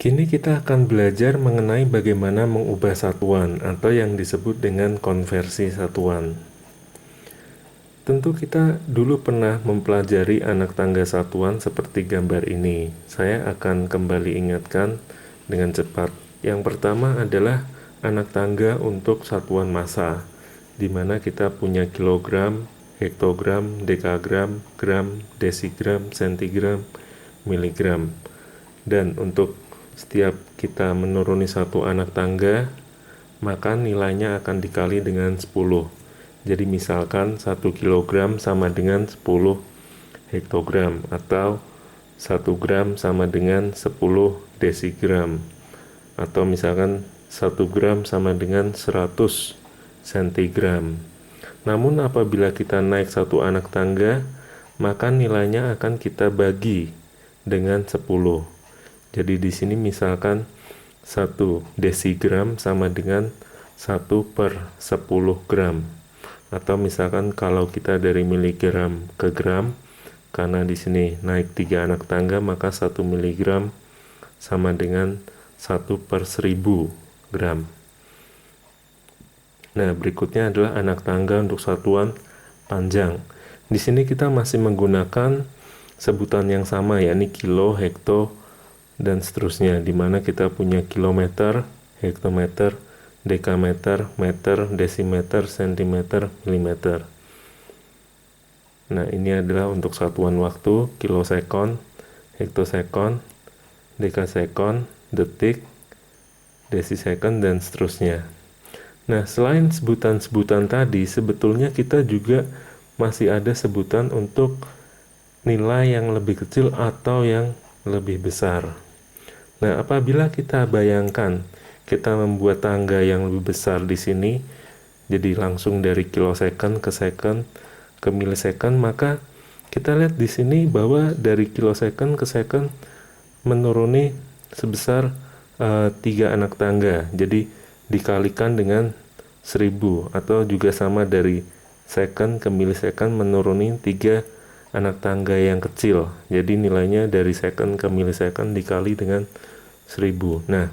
Kini kita akan belajar mengenai bagaimana mengubah satuan atau yang disebut dengan konversi satuan. Tentu kita dulu pernah mempelajari anak tangga satuan seperti gambar ini. Saya akan kembali ingatkan dengan cepat. Yang pertama adalah anak tangga untuk satuan massa, di mana kita punya kilogram, hektogram, dekagram, gram, desigram, sentigram, miligram. Dan untuk setiap kita menuruni satu anak tangga, maka nilainya akan dikali dengan 10. Jadi misalkan 1 kilogram sama dengan 10 hektogram atau 1 gram sama dengan 10 desigram, atau misalkan 1 gram sama dengan 100 sentigram. Namun apabila kita naik satu anak tangga, maka nilainya akan kita bagi dengan 10. Jadi di sini misalkan 1 desigram sama dengan 1/10 gram. Atau misalkan kalau kita dari miligram ke gram, karena di sini naik 3 anak tangga, maka 1 miligram sama dengan 1/1000 gram. Nah, berikutnya adalah anak tangga untuk satuan panjang. Di sini kita masih menggunakan sebutan yang sama, yakni kilo, hekto, dan seterusnya, di mana kita punya kilometer, hektometer, dekameter, meter, desimeter, sentimeter, milimeter. Nah, ini adalah untuk satuan waktu, kilosekon, hektosekon, dekasekon, detik, desisekon, dan seterusnya. Nah, selain sebutan-sebutan tadi, sebetulnya kita juga masih ada sebutan untuk nilai yang lebih kecil atau yang lebih besar. Nah, apabila kita bayangkan kita membuat tangga yang lebih besar di sini, jadi langsung dari kilosecond ke second ke milisecond, maka kita lihat di sini bahwa dari kilosecond ke second menuruni sebesar 3 anak tangga. Jadi dikalikan dengan 1000, atau juga sama dari second ke milisecond menuruni 3 anak tangga yang kecil. Jadi nilainya dari second ke milisecond dikali dengan 1000. Nah,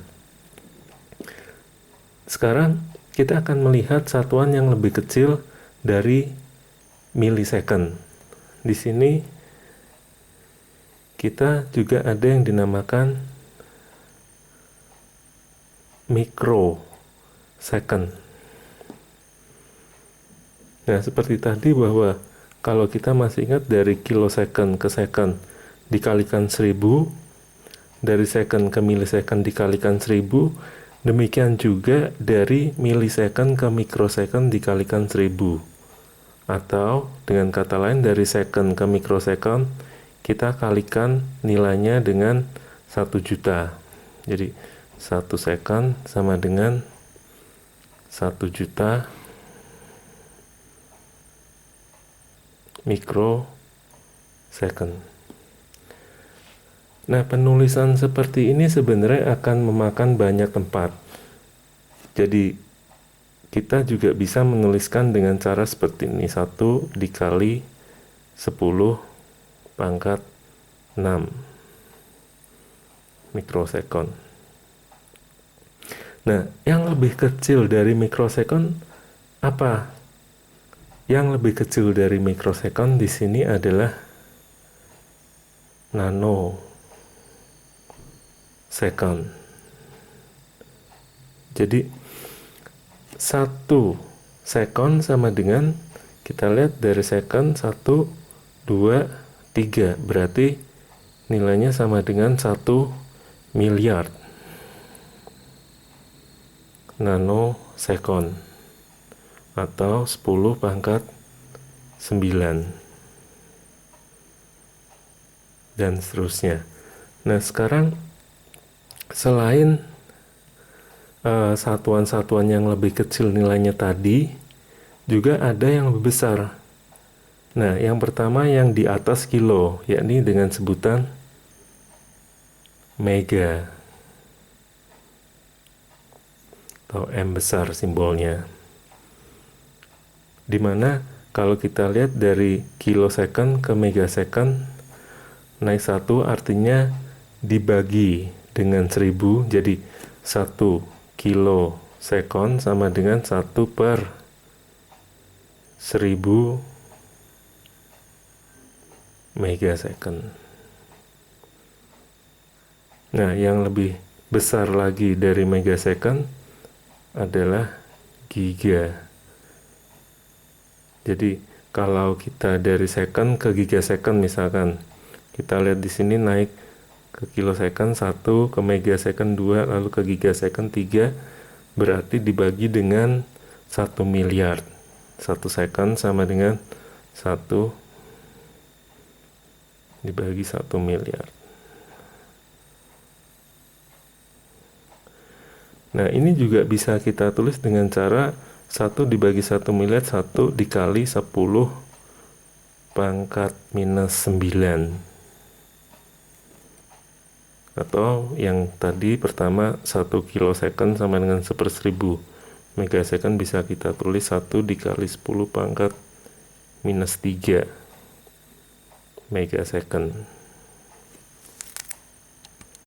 sekarang kita akan melihat satuan yang lebih kecil dari milisecond. Di sini kita juga ada yang dinamakan mikrosecond. Nah, seperti tadi bahwa kalau kita masih ingat dari kilosecond ke second dikalikan 1000, dari second ke milisecond dikalikan 1000, demikian juga dari milisecond ke mikrosecond dikalikan 1000. Atau dengan kata lain, dari second ke mikrosecond kita kalikan nilainya dengan 1 juta. Jadi 1 second sama dengan 1 juta mikrosecond. Nah, penulisan seperti ini sebenarnya akan memakan banyak tempat. Jadi kita juga bisa menuliskan dengan cara seperti ini: 1 dikali 10 pangkat 6 mikrosecond. Nah, yang lebih kecil dari mikrosecond apa? Yang lebih kecil dari mikrosecond di sini adalah nanosecond. Jadi 1 second sama dengan, kita lihat dari second 1, 2, 3, berarti nilainya sama dengan 1 miliar nanosecond, atau 10 pangkat 9, dan seterusnya. Nah, sekarang selain satuan-satuan yang lebih kecil nilainya tadi, juga ada yang lebih besar. Nah, yang pertama yang di atas kilo, yakni dengan sebutan mega, atau M besar simbolnya. Dimana kalau kita lihat dari kilosecond ke megasecond, naik 1 artinya dibagi dengan 1000, jadi 1 kilosekon sama dengan 1/1000 megasecond. Nah, yang lebih besar lagi dari megasecond adalah giga. Jadi kalau kita dari second ke gigasecond misalkan, kita lihat di sini naik ke kilosecond 1, ke megasecond 2, lalu ke gigasecond 3, berarti dibagi dengan 1 miliar. 1 second sama dengan 1 dibagi 1 miliar. Nah, ini juga bisa kita tulis dengan cara 1 dibagi 1 miliar, 1 dikali 10 pangkat minus 9. Atau yang tadi pertama 1 kilosecond sama dengan 1/1000 megasecond, bisa kita tulis 1 dikali 10 pangkat minus 3 megasecond.